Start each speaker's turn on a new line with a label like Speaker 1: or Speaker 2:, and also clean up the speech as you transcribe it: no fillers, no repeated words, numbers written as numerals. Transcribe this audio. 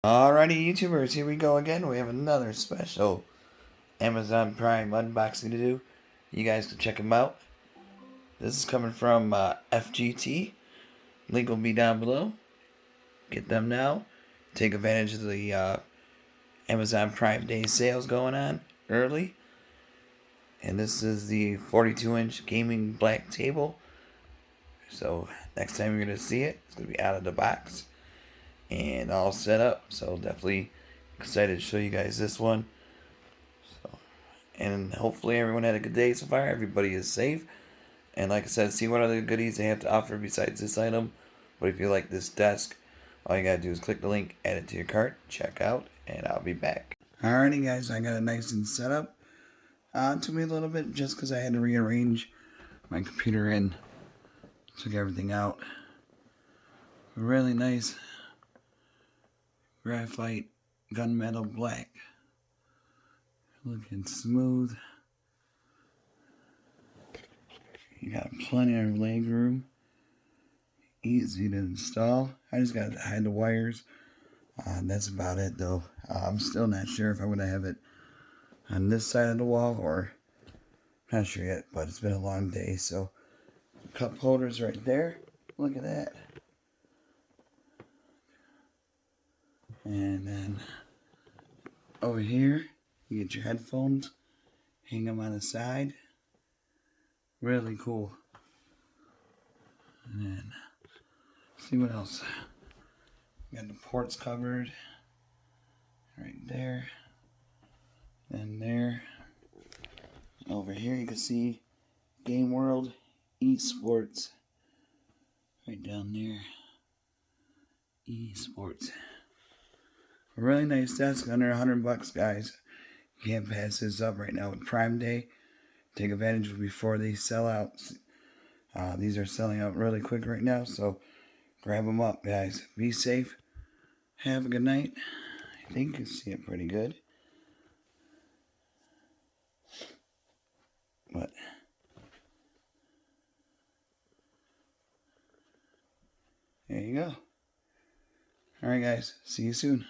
Speaker 1: Alrighty, YouTubers, here we go again. We have another special Amazon Prime unboxing to do. You guys can check them out. This is coming from FGT. Link will be down below. Get them now. Take advantage of the Amazon Prime Day sales going on early. And this is the 42-inch gaming black table. So next time you're going to see it, it's going to be out of the box and all set up. So definitely excited to show you guys this one. So, and hopefully everyone had a good day so far. Everybody is safe. And like I said, see what other goodies they have to offer besides this item. But if you like this desk, all you gotta do is click the link, add it to your cart, check out, and I'll be back. Alrighty guys, I got it nice and set up. It took me a little bit just because I had to rearrange my computer and took everything out. Really nice graphite gunmetal black. Looking smooth. You got plenty of leg room. Easy to install. I just got to hide the wires. That's about it though. I'm still not sure if I'm going to have it on this side of the wall or not sure yet, but it's been a long day. So cup holders right there. Look at that. And then over here you get your headphones. Hang them on the side. Really cool. And then see what else. Got the ports covered right there. And there. Over here you can see Game World Esports. Right down there. Esports. A really nice desk, under $100, guys. You can't pass this up right now with Prime Day. Take advantage of before they sell out. These are selling out really quick right now, so grab them up, guys. Be safe. Have a good night. I think you can see it pretty good. But there you go. Alright guys, see you soon.